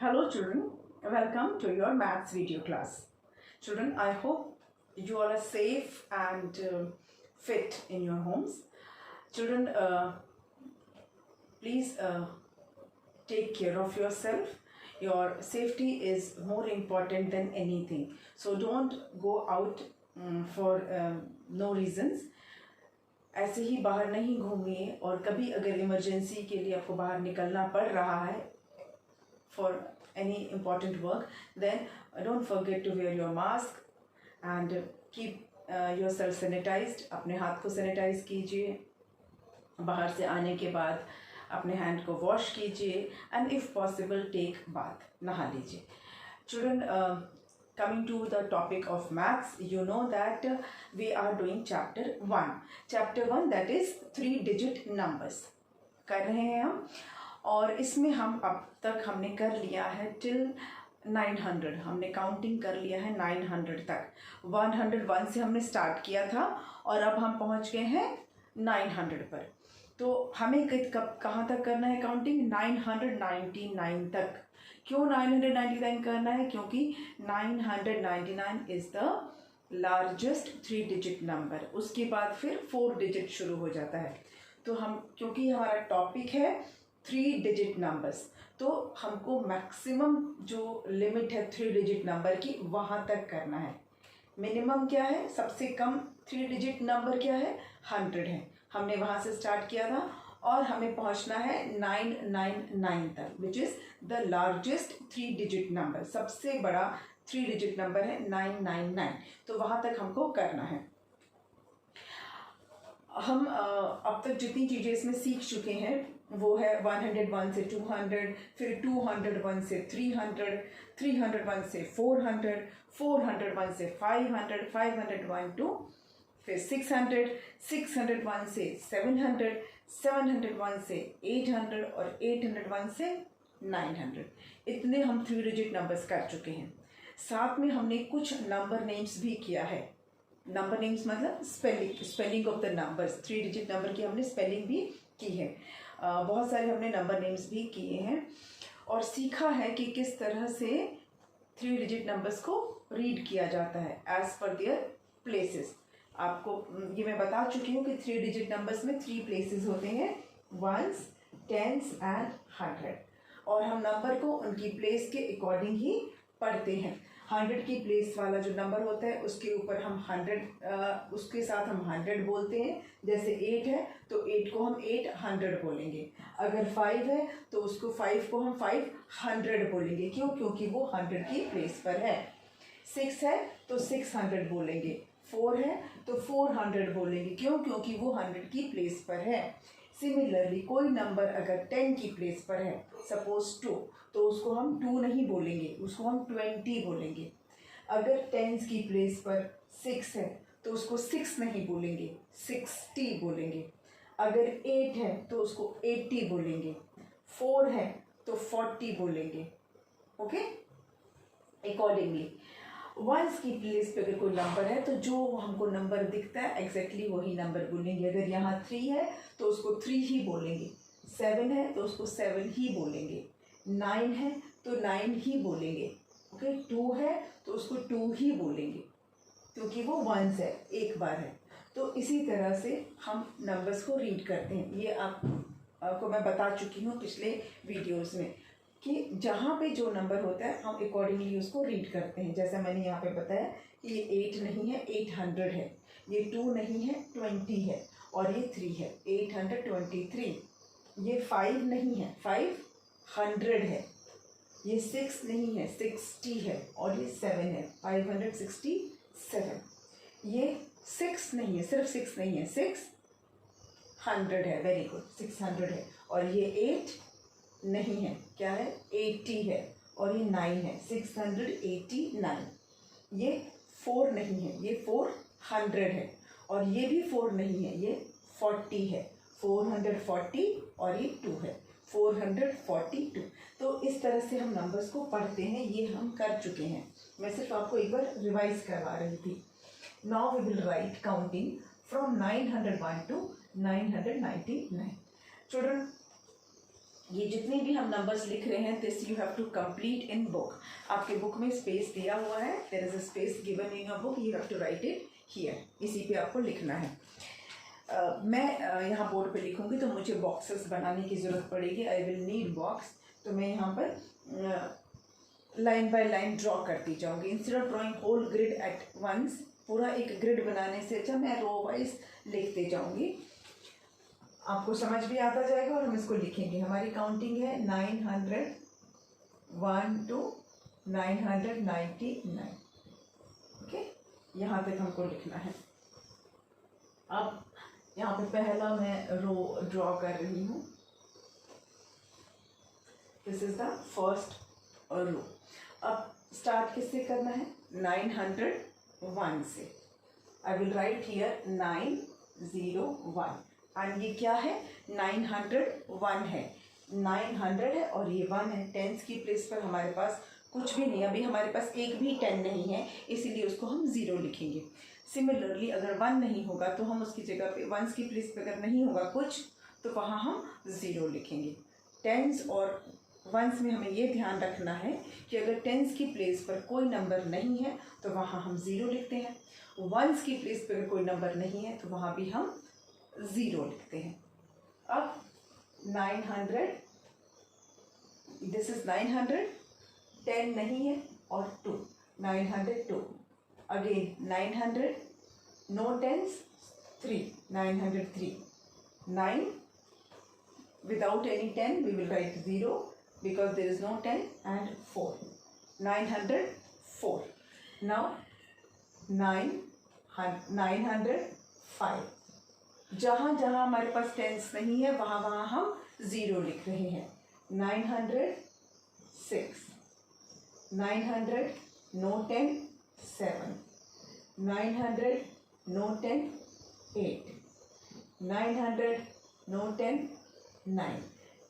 Hello children, welcome to your maths video class. Children, I hope you all are safe and fit in your homes. Children, please take care of yourself. Your safety is more important than anything. So don't go out for no reasons. ऐसे ही बाहर नहीं घूमिए और कभी अगर emergency के लिए आपको बाहर निकलना पड़ रहा है for any important work, then don't forget to wear your mask and keep yourself sanitized. अपने हाथ को सैनिटाइज कीजिए, बाहर से आने के बाद अपने हैंड को वॉश कीजिए and if possible take bath, नहा लीजिए. Children, coming to the topic of maths, you know that we are doing chapter 1. Chapter 1, that is 3-digit numbers कर रहे हैं हम, और इसमें हम अब तक हमने कर लिया है टिल 900. हमने काउंटिंग कर लिया है 900 तक. 101 से हमने स्टार्ट किया था और अब हम पहुंच गए हैं 900 पर. तो हमें कब कहाँ तक करना है काउंटिंग? 999 तक. क्यों 999 करना है? क्योंकि 999 is the largest 3-digit number. उसके बाद फिर 4 डिजिट शुरू हो जाता है. तो हम, क्योंकि हमारा टॉपिक है 3-digit नंबर्स, तो हमको मैक्सिमम जो लिमिट है 3-digit नंबर की वहाँ तक करना है. मिनिमम क्या है? सबसे कम 3-digit नंबर क्या है? 100 है. हमने वहाँ से स्टार्ट किया था और हमें पहुँचना है 999 तक, which is the largest 3-digit number. सबसे बड़ा 3-digit नंबर है 999. तो वहाँ तक हमको करना है. हम अब तक जितनी चीज़ें इसमें सीख चुके हैं वो है 101 से 200, फिर 201 से 300, 301 से 400, 401 से 500, 501 टू फिर 600, 601 से 700, 701 से 800 और 801 से 900. इतने हम 3-digit नंबर्स कर चुके हैं. साथ में हमने कुछ नंबर नेम्स भी किया है. नंबर नेम्स मतलब spelling of the numbers. 3-digit number की हमने स्पेलिंग भी की है. बहुत सारे हमने नंबर नेम्स भी किए हैं और सीखा है कि किस तरह से 3-digit नंबर्स को रीड किया जाता है एज पर देयर प्लेसेस. आपको ये मैं बता चुकी हूँ कि 3-digit नंबर्स में 3 प्लेसेस होते हैं, 1s, 10s एंड 100. और हम नंबर को उनकी प्लेस के अकॉर्डिंग ही पढ़ते हैं. 100 की प्लेस वाला जो नंबर होता है उसके ऊपर हम 100 उसके साथ हम 100 बोलते हैं. जैसे 8 है तो 8 को हम 800 बोलेंगे. अगर 5 है तो उसको 5 को हम 500 बोलेंगे. क्यों? क्योंकि वो 100 की प्लेस पर है. 6 है तो 600 बोलेंगे. 4 है तो 400 बोलेंगे. क्यों? क्योंकि वो 100 की प्लेस पर है. सिमिलरली कोई नंबर अगर 10 की प्लेस पर है, सपोज 2, तो उसको हम 2 नहीं बोलेंगे, उसको हम 20 बोलेंगे. अगर 10 की प्लेस पर 6 है तो उसको 6 नहीं बोलेंगे, 60 बोलेंगे. अगर 8 है तो उसको 80 बोलेंगे. 4 है तो 40 बोलेंगे. Okay, accordingly. 1s की प्लेस पे अगर कोई नंबर है तो जो हमको नंबर दिखता है एग्जैक्टली वही नंबर बोलेंगे. अगर यहाँ 3 है तो उसको 3 ही बोलेंगे. 7 है तो उसको 7 ही बोलेंगे. 9 है तो 9 ही बोलेंगे. ओके, 2 है तो उसको 2 ही बोलेंगे क्योंकि वो 1s है, एक बार है. तो इसी तरह से हम नंबर्स को रीड करते हैं. ये आपको मैं बता चुकी हूँ पिछले वीडियोस में कि जहाँ पे जो नंबर होता है हम अकॉर्डिंगली उसको रीड करते हैं. जैसा मैंने यहाँ पे बताया कि ये 8 नहीं है, 800 है. ये 2 नहीं है, 20 है. और ये 3 है, 823. ये 5 नहीं है, 500 है. ये 6 नहीं है, 60 है. और ये 7 है, 567. ये 6 नहीं है, सिर्फ 6 नहीं है, 600 है. वेरी गुड, 600 है. और ये 8 नहीं है, क्या है? 80 है. और ये 9 है, 689. ये 4 नहीं है, ये 400 है. और ये भी 4 नहीं है, ये 40 है, 440. और ये 2 है, 442. तो इस तरह से हम नंबर्स को पढ़ते हैं. ये हम कर चुके हैं, मैं सिर्फ आपको एक बार रिवाइज करवा रही थी. Now we will write counting from 901 to 999. Children, ये जितने भी हम नंबर्स लिख रहे हैं this you have to complete in book. आपके बुक में स्पेस दिया हुआ है, there is a space given in your book, you have to write it here, इसी पे आपको लिखना है। मैं यहाँ बोर्ड पे लिखूंगी तो मुझे बॉक्सेस बनाने की ज़रूरत पड़ेगी, आई विल नीड बॉक्स। तो मैं यहाँ पर लाइन बाय लाइन ड्रॉ करती जाऊँगी, instead of drawing whole grid at once, पूरा एक ग्रिड बनाने से अच्छा मैं रो वाइज लिखते जाऊँगी, आपको समझ भी आता जाएगा और हम इसको लिखेंगे। हमारी काउंटिंग है 901 to 999, ओके, यहाँ तक हमको लिखना है। अब यहाँ पे पहला मैं रो ड्रॉ कर रही हूँ, this is the first row. अब स्टार्ट किससे करना है? 901 से। I will write here 901 and ये क्या है? 901 है, 900 है और ये 1 है। टेंस की प्लेस पर हमारे पास कुछ भी नहीं, अभी हमारे पास एक भी 10 नहीं है, इसीलिए उसको हम 0 लिखेंगे। सिमिलरली अगर 1 नहीं होगा तो हम उसकी जगह पे वंस की प्लेस पे अगर नहीं होगा कुछ तो वहाँ हम 0 लिखेंगे। टेंस और वंस में हमें ये ध्यान रखना है कि अगर टेंस की प्लेस पर कोई नंबर नहीं है तो वहाँ हम 0 लिखते हैं, वंस की प्लेस पर अगर कोई नंबर नहीं है तो वहाँ भी हम 0 लिखते हैं। अब 900, दिस इज 900, 10 नहीं है और 2, 902, again 900, no tense, 3, 903, 9 without any 10 we will write 0 because there is no 10 and 4, 904. Now 905, जहाँ जहाँ हमारे पास टेंस नहीं है वहाँ वहाँ हम 0 लिख रहे हैं। 906, 900, no 10, 7, 900, no 10, 8, 900, no 10, 9.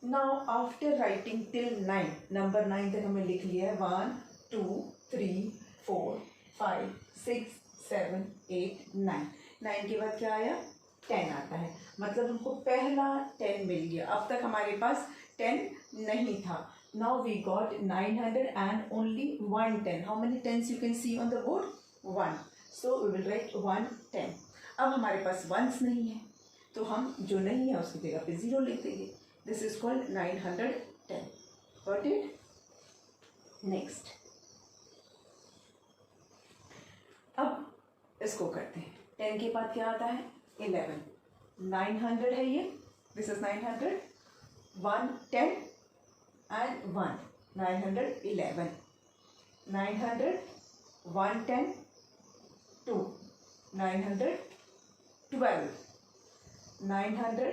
Now after writing till 9, number 9 तक हमें लिख लिया है 1 2 3 4 5 6 7 8 9। 9 के बाद क्या आया? 10 आता है, मतलब हमको पहला 10 मिल गया। अब तक हमारे पास 10 नहीं था। Now we got 900 and only 1 10. How many 10s you can see on the board? 1. So we will write 1 10. अब हमारे पास वंस नहीं है तो हम जो नहीं है उसकी जगह पे 0 लिख देंगे। This is called 910. Got it? Next. अब इसको करते हैं। 10 के बाद क्या आता है? 11. 900 है ये, this is 900, 1 10 and 1, 911, 900, 1 10, 2, 912, 900,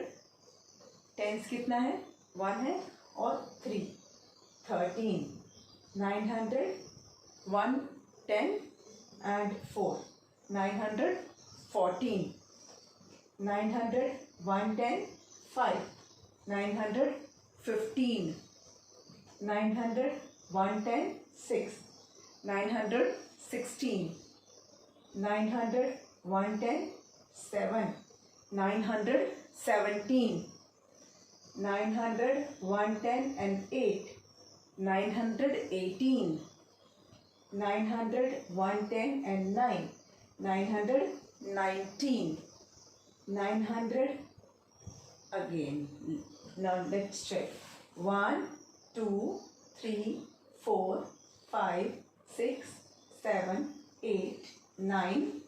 टेंस कितना है? 1 है और 3, 13, 900, 1 10 and 4, 914, 900, 1 10 5, 915, 900, 1 10 6, 916, 900, 1 10 7, 917, 900, 1 10 and 8, 918, 900, 1 10 and 9, 919, 900 again. Now let's check. 1 2 3 4 5 6 7 8 9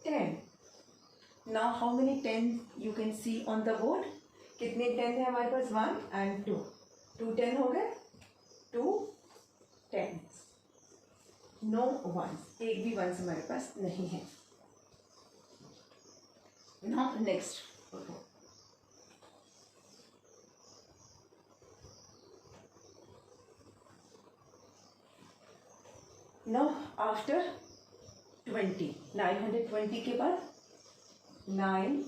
10. Now how many 10 you can see on the board? कितने 10 है हमारे पास? 1 and 2. 2 10 हो गए, 2 10. नो वंस, एक भी वंस हमारे पास नहीं है। नाउ नेक्स्ट, नाउ आफ्टर 20, 920 के बाद 9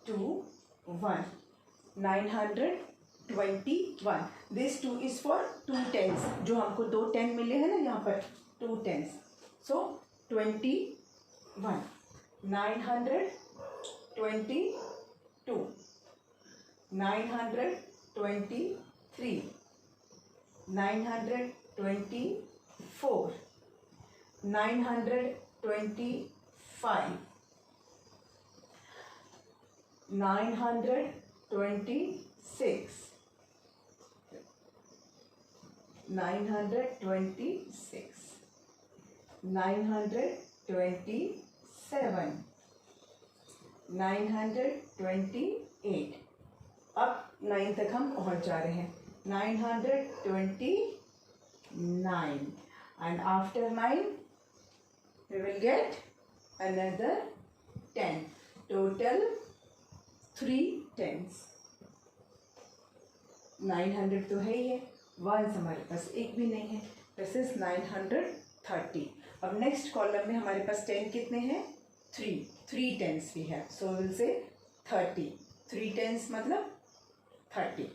2 1, 921. दिस 2 इज फॉर 2 10s, जो हमको 2 10 मिले हैं ना यहाँ पर, 2 10s. सो 21, 922, 923, 924, 925, 926, 926, 927, 928. अब 9 तक हम पहुंच जा रहे हैं. 929, and after 9 we will get another 10. Total 3 tens. 900 तो है ही है, वंस हमारे पास एक भी नहीं है. This is 930. अब नेक्स्ट कॉलम में हमारे पास 10 कितने हैं? 3 tens we have. So we will say 30. 3 tens मतलब 30.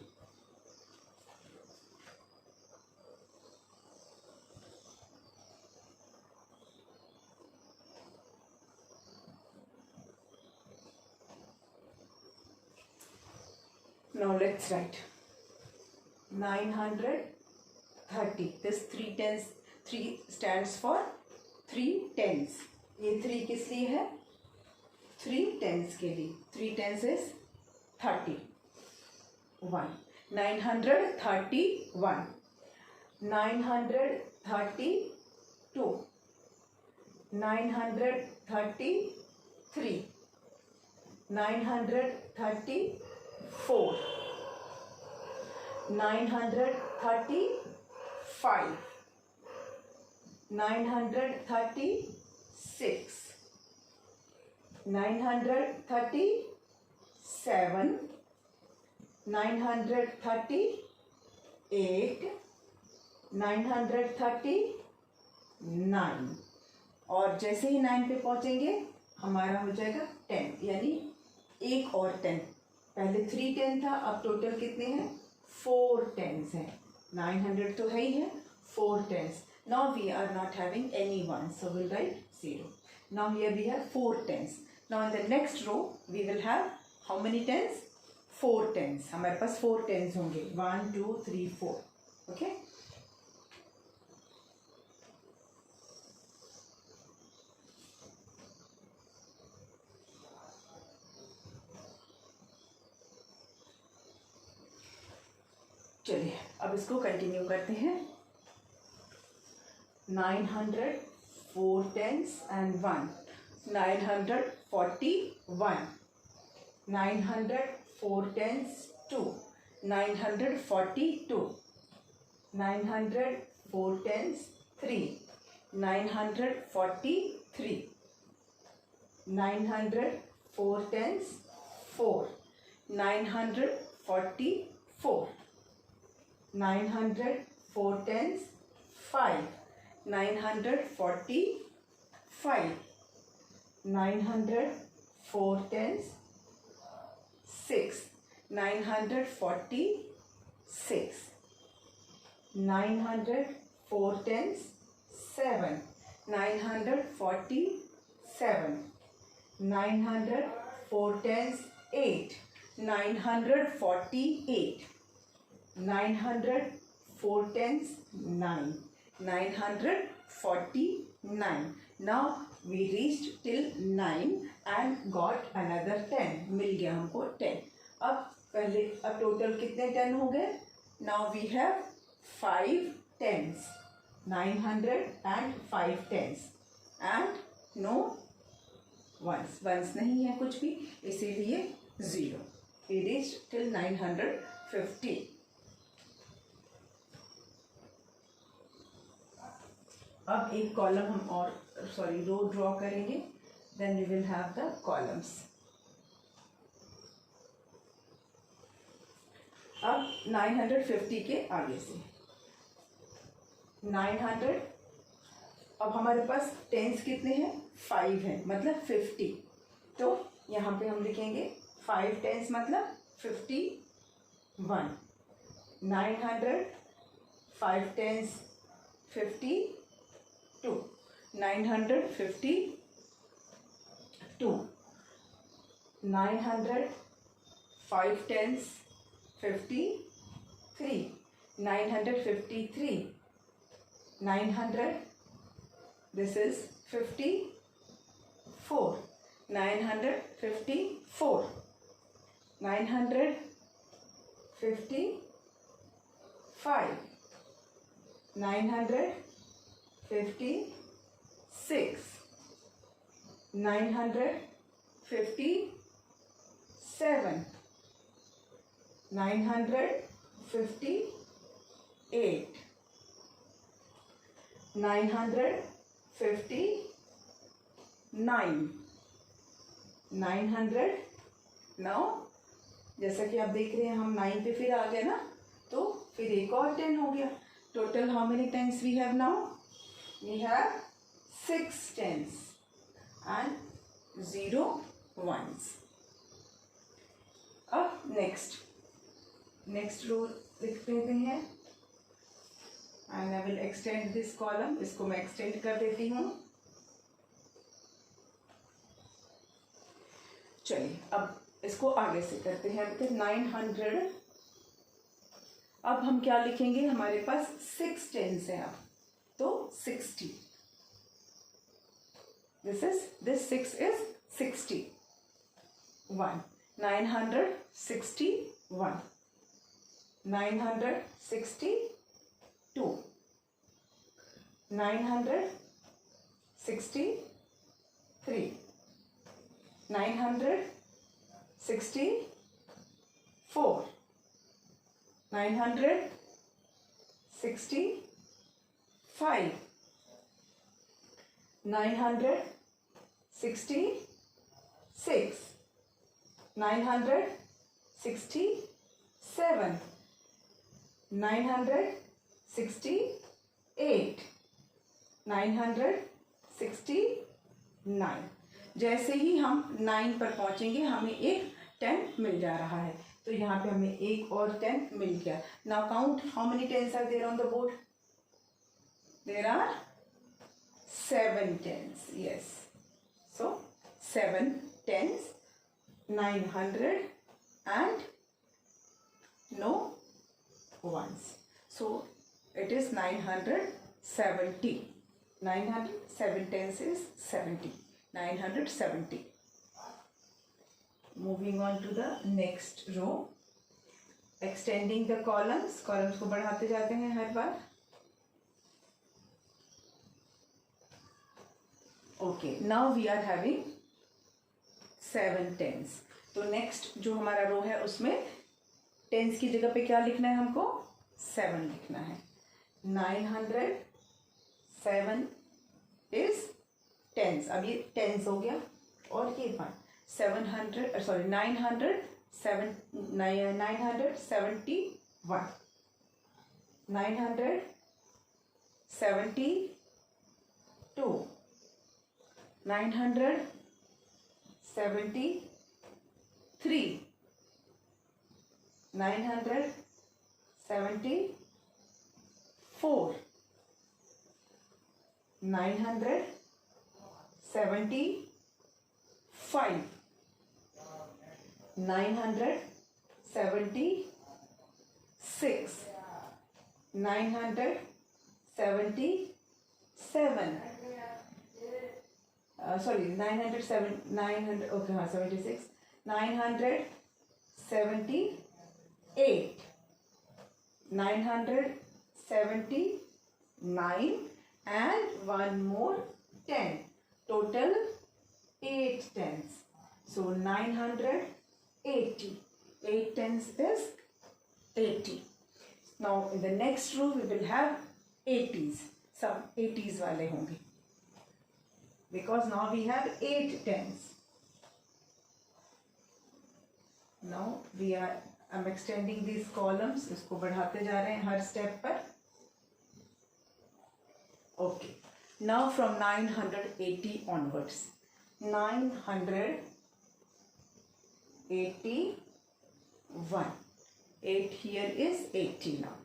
Now let's write 930. This 3 tens, 3 stands for 3 tens. ये 3 किस लिए है? 3 tens के लिए. 3 tens is 30. 1. 931, 932, 933, 934, 935, 936, 937, 938, 939. और जैसे ही 9 पे पहुंचेंगे हमारा हो जाएगा 10, यानी एक और 10. पहले 3 10 था, अब टोटल कितने हैं? 4 tens हैं. 900 तो है ही है, 4 tens. Now we are not having any 1, so we'll write 0. Now here we have 4 tens. Now in the next row we will have how many tens? 4 tens. हमारे पास 4 tens होंगे. 1 2 3 4. Okay. चलिए अब इसको कंटिन्यू करते हैं. 900 4 tens and 1. 941, 900 4 tens 2, 942, 900 4 tens 3, 943, 900 4 tens 4, 944, 900 4 tens 5, 945, 900 4 tens 6, 946, 900 4 tens 7, 947, 900 4 tens 8, 948, 900 4 tens 9, 949. Now we reached till 9 and got another 10. मिल गया हमको 10. अब टोटल कितने 10 हो गए? Now we have 5 tens. 900 and 5 tens. And no ones. Ones नहीं है कुछ भी, इसीलिए 0. We reached till 950. अब एक कॉलम हम और रो ड्रॉ करेंगे. Then we will have the columns. अब 950 के आगे से 900. अब हमारे पास टेंस कितने हैं? 5 हैं, मतलब 50. तो यहाँ पे हम लिखेंगे 5 टेंस मतलब 51. 900 5 tense 52, 952, 900 5 tens 53, 953, 900, this is 54, 954, 955, 956, 957, 958, 959, 900। Now जैसा कि आप देख रहे हैं हम 9 पे फिर आ गए ना, तो फिर एक और 10 हो गया। Total how many tens we have now? We have 6 tens and 0 ones. अब नेक्स्ट रो लिख देते हैं and I will extend this column. इसको मैं एक्सटेंड कर देती हूँ। चलिए अब इसको आगे से करते हैं। अब 900। अब हम क्या लिखेंगे? हमारे पास 6 टेंस है अब, तो 60। this 6 is 60. 1 961, 962, 963, 964, 965, 966, 967, 968, 969। जैसे ही हम 9 पर पहुंचेंगे हमें एक 10 मिल जा रहा है, तो यहाँ पे हमें एक और 10 मिल गया। Now count how many tens are there on the board? There are 7 tens, yes. So 7 tens, 900 and no ones. So it is 970. 907 tens is 70. 970. Moving on to the next row. Extending the columns. Columns को बढ़ाते जाते हैं हर बार. Okay, now we are having 7 tense. तो next जो हमारा रो है उसमें टेंस की जगह पे क्या लिखना है? हमको 7 लिखना है। 907 इज टेंस। अब ये टेंस हो गया और ये 971, 971, 972, 973, 974, 975, 976, 977, 76, 978, 979 and one more 10. Total 8 tens. So 980. 8 tens is 80. Now in the next row we will have 80s. Some 80s वाले होंगे. Because now we have 8 tens. Now I'm extending these columns. इसको बढ़ाते जा रहे हैं हर स्टेप पर. Okay. Now from 980 onwards. 981. 8 here is 80 now.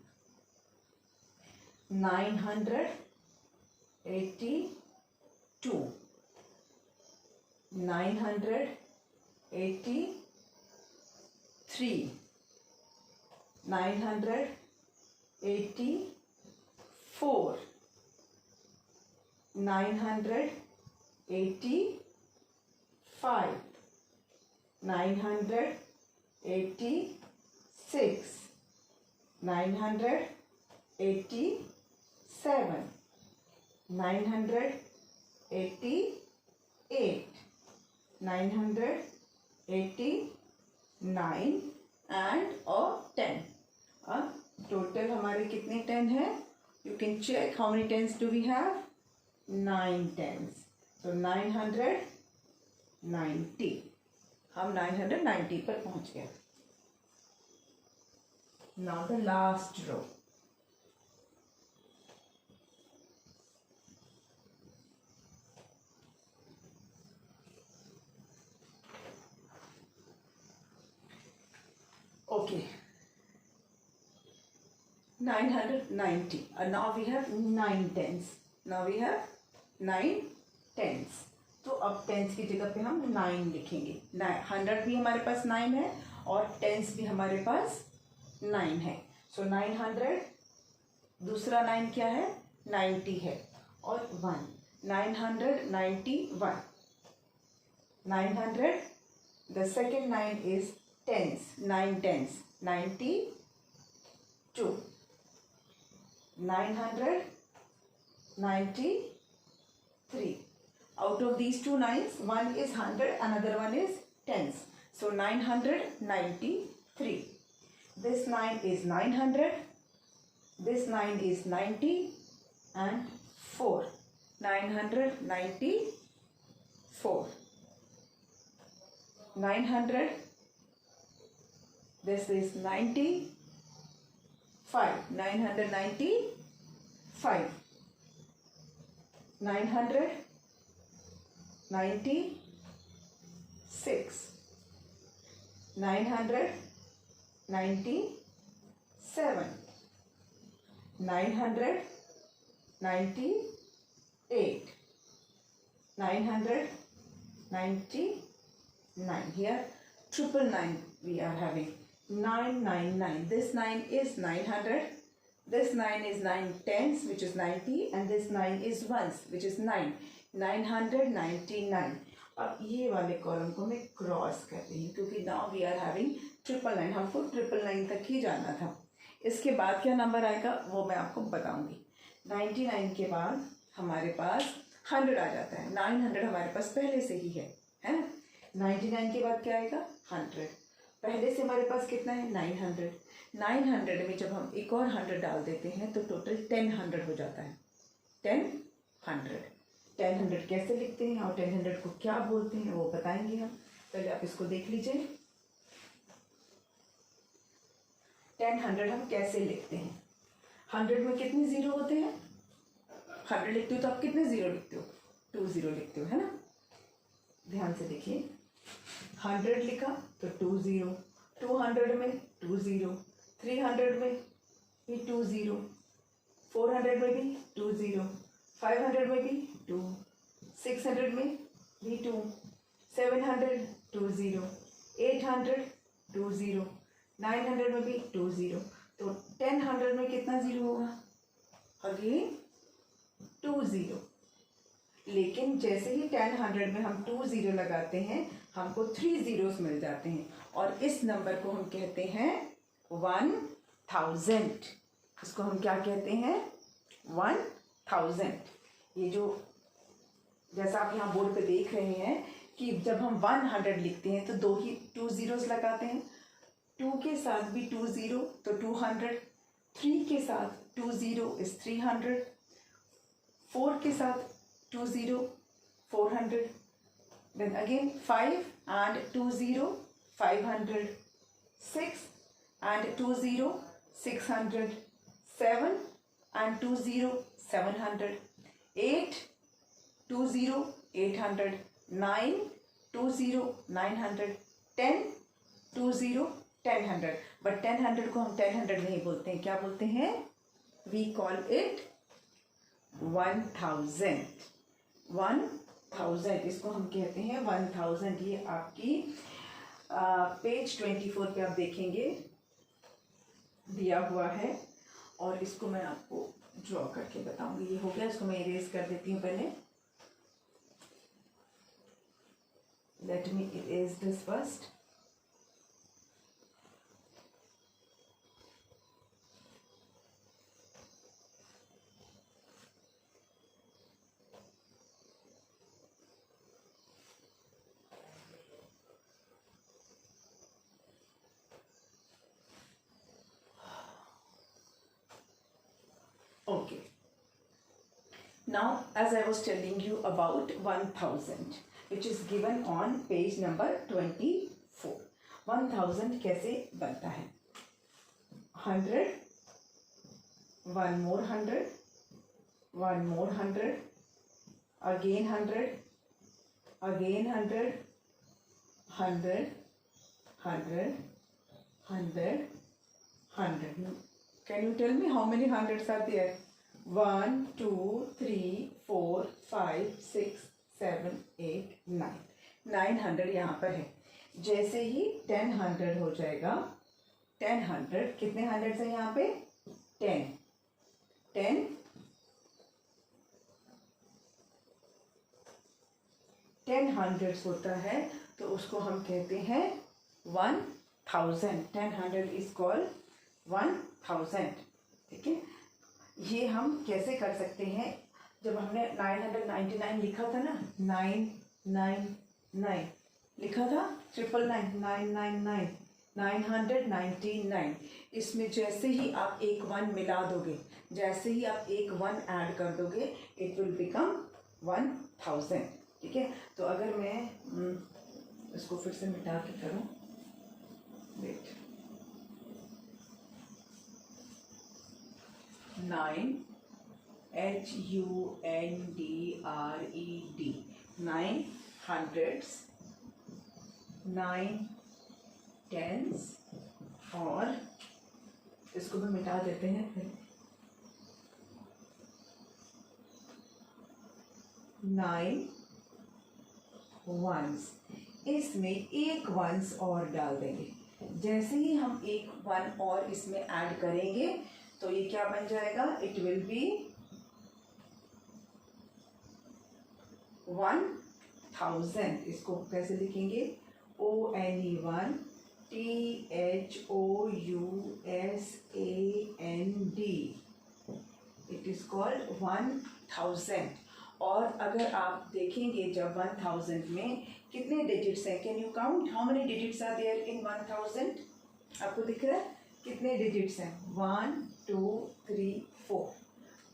982. 983. 984, 84, 985, 986, 987, 988, 989 and a 10. Total हमारे कितने 10 है? You can check how many tens do we have? 9 tens. So 990. हम 990 पर पहुंच गए. Now the last row. Okay. 990. Now we have 9 tens. Now we have 9 tens. तो अब tense की जगह पे हम 9 लिखेंगे. 100 भी हमारे पास 9 है और टेंस भी हमारे पास 9 है. सो 900, दूसरा 9 क्या है? 90 है और 1. 991. 900, the second 9 is tens. 9 tens. 92. 993. Out of these two 9s, one is 100, another one is tens. So 993. This 9 is 900. This 9 is 90 and 4. 994. 900. This is 95. 995. 996. 997. 998. 999. Here 999 we are having. 999. This 9 is 900. This 9 is 9 tens, which is 90, and this 9 is ones, which is 9. 999. अब ये वाले column को मैं cross कर रही हूँ क्योंकि now we are having 999. हमको 999 तक ही जाना था. इसके बाद क्या नंबर आएगा वो मैं आपको बताऊंगी. 99 के बाद हमारे पास 100 आ जाता है. 900 हमारे पास पहले से ही है ना. 99 के बाद क्या आएगा? 100. पहले से हमारे पास कितना है? 900. 900 में जब हम एक और 100 डाल देते हैं तो टोटल 1000 हो जाता है. 1000. 1000 कैसे लिखते हैं और 1000 को क्या बोलते हैं वो बताएंगे हम. पहले आप इसको देख लीजिए. 1000 हम कैसे लिखते हैं? 100 में कितने जीरो होते हैं? 100 लिखते हो तो आप कितने जीरो लिखते हो? 2 जीरो लिखते हो, है ना. ध्यान से देखिए. 100 लिखा तो 2 जीरो. 200 में 2 जीरो. 300 में भी 2 जीरो. 400 में भी 2 जीरो. 500 में भी 2. 600 में भी 2. 700 2 जीरो. 800 2 जीरो. 900 में भी 2 जीरो. तो 1000 में कितना जीरो होगा? Again 2 zero. लेकिन जैसे ही 1000 में हम 2 जीरो लगाते हैं हमको 3 जीरोस मिल जाते हैं और इस नंबर को हम कहते हैं 1000. इसको हम क्या कहते हैं? 1000. ये जो जैसा आप यहाँ बोर्ड पे देख रहे हैं कि जब हम 100 लिखते हैं तो 2 जीरोस लगाते हैं. 2 के साथ भी 2 जीरो तो 200. 3 के साथ 2 जीरो इज 300. 4 के साथ 2 zero 400. Then again 5 and 2 0 500. 6 and 2 0 600. 7 and 2 0 700. 8 2 0 800. 9 2 0 900. 10 2 0 1000. But 1000 को हम 1000 नहीं बोलते हैं. क्या बोलते हैं? We call it 1000. 1000 इसको हम कहते हैं 1000. ये आपकी पेज 24 पे आप देखेंगे दिया हुआ है. और इसको मैं आपको ड्रॉ करके बताऊंगी। ये हो गया, इसको मैं इरेज कर देती हूँ पहले। Let me erase this first. Okay. Now, as I was telling you about 1000, which is given on page number 24. 1000 कैसे बनता है? 100, one more 100, one more 100, again 100, again 100, 100, 100, 100, 100. Can you tell me how many hundreds are there? 1, 2, 3, 4, 5, 6, 7, 8, 9. 900 यहाँ पर है। जैसे ही 1000 हो जाएगा, 1000 कितने हंड्रेड्स हैं यहाँ पे? 10 हंड्रेड्स होता है, तो उसको हम कहते हैं 1000. 1000 इज कॉल्ड 1000. ठीक है, ये हम कैसे कर सकते हैं? जब हमने 999 लिखा था ना, 999 लिखा था, 999, 999, इसमें जैसे ही आप एक 1 मिला दोगे, जैसे ही आप एक 1 ऐड कर दोगे, इट विल बिकम 1000. ठीक है, तो अगर मैं इसको फिर से मिटा के करूँ, वेट, 9 HUNDRED, 9 hundreds, 9 tens, और इसको भी मिटा देते हैं फिर, 9 ones. इसमें एक वंस और डाल देंगे। जैसे ही हम एक 1 और इसमें ऐड करेंगे, तो ये क्या बन जाएगा? It will be 1000. इसको कैसे लिखेंगे? ONE1 THOUSAND. It is called 1000. और अगर आप देखेंगे, जब 1000 में कितने डिजिट्स हैं? Can you count how many digits are there in 1000? आपको दिख रहा है कितने डिजिट्स हैं? 1, 2, 3, 4.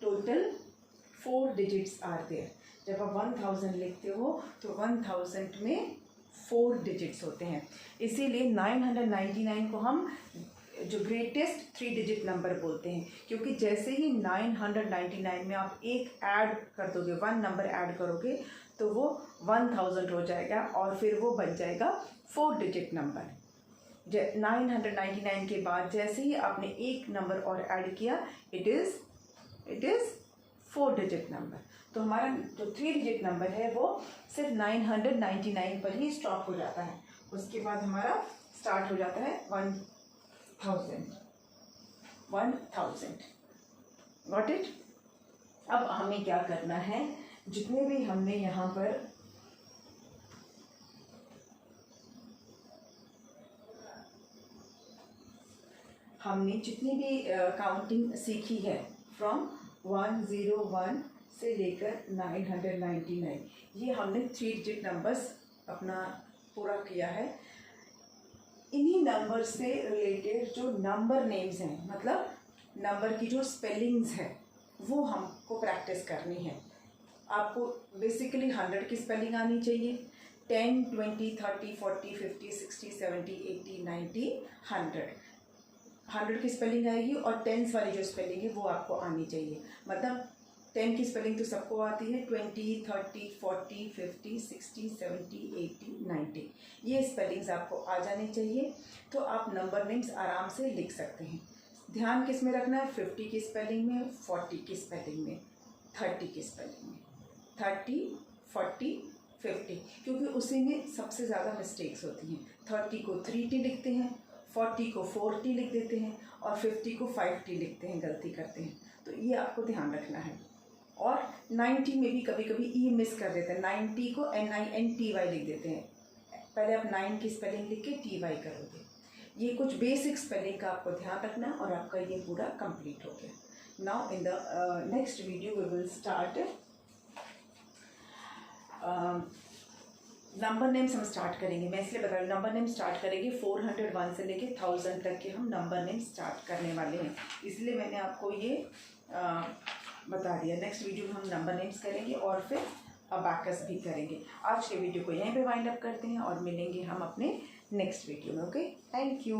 Total 4 digits are there. जब आप 1000 लिखते हो तो 1000 में 4 डिजिट्स होते हैं. इसीलिए 999 को हम जो ग्रेटेस्ट 3 डिजिट नंबर बोलते हैं, क्योंकि जैसे ही 999 में आप एक ऐड कर दोगे, 1 नंबर ऐड करोगे, तो वो 1000 हो जाएगा और फिर वो बन जाएगा 4 डिजिट नंबर. 999 के बाद जैसे ही आपने एक नंबर और ऐड किया, इट इज़ 4 डिजिट नंबर. तो हमारा जो 3 डिजिट नंबर है वो सिर्फ 999 पर ही स्टॉप हो जाता है. उसके बाद हमारा स्टार्ट हो जाता है 1000. Got it? अब हमें क्या करना है? जितने भी हमने यहाँ पर जितनी भी काउंटिंग सीखी है, फ्रॉम 101 से लेकर 999, ये हमने 3 डिजिट नंबर्स अपना पूरा किया है. इन्हीं नंबर से रिलेटेड जो नंबर नेम्स हैं, मतलब नंबर की जो स्पेलिंग्स हैं, वो हमको प्रैक्टिस करनी है. आपको बेसिकली 100 की स्पेलिंग आनी चाहिए. 10, 20, 30, 40, 50, 60, 70, 80, 90, 100 की स्पेलिंग आएगी. और टेंस वाली जो स्पेलिंग है वो आपको आनी चाहिए. मतलब 10 की स्पेलिंग तो सबको आती है. 20, 30, 40, 50, 60, 70, 80, 90, ये स्पेलिंग्स आपको आ जानी चाहिए. तो आप नंबर नेम्स आराम से लिख सकते हैं. ध्यान किस में रखना है? 50 की स्पेलिंग में, 40 की स्पेलिंग में, 30 की स्पेलिंग में. 30, 40, 50, क्योंकि उसी में सबसे ज़्यादा मिस्टेक्स होती हैं. 30 को 3T लिखते हैं, 40 को 40 लिख देते हैं और 50 को 50 लिखते हैं, गलती करते हैं, तो ये आपको ध्यान रखना है। और 90 में भी कभी कभी ई मिस कर देते हैं, 90 को NINTY लिख देते हैं, पहले आप 9 की स्पेलिंग लिख के TY करोगे। ये कुछ बेसिक स्पेलिंग का आपको ध्यान रखना और आपका ये पूरा कंप्लीट हो गया। Now in the next video we will start number names हम स्टार्ट करेंगे। मैं इसलिए बता रही हूँ, नंबर नेम स्टार्ट करेंगे 401 से लेके 1000 तक के हम नंबर नेम स्टार्ट करने वाले हैं, इसलिए मैंने आपको ये बता दिया। नेक्स्ट वीडियो में हम नंबर नेम्स करेंगे और फिर अबाकस भी करेंगे। आज के वीडियो को यहीं पे वाइंड अप करते हैं और मिलेंगे हम अपने नेक्स्ट वीडियो में। Okay, thank you.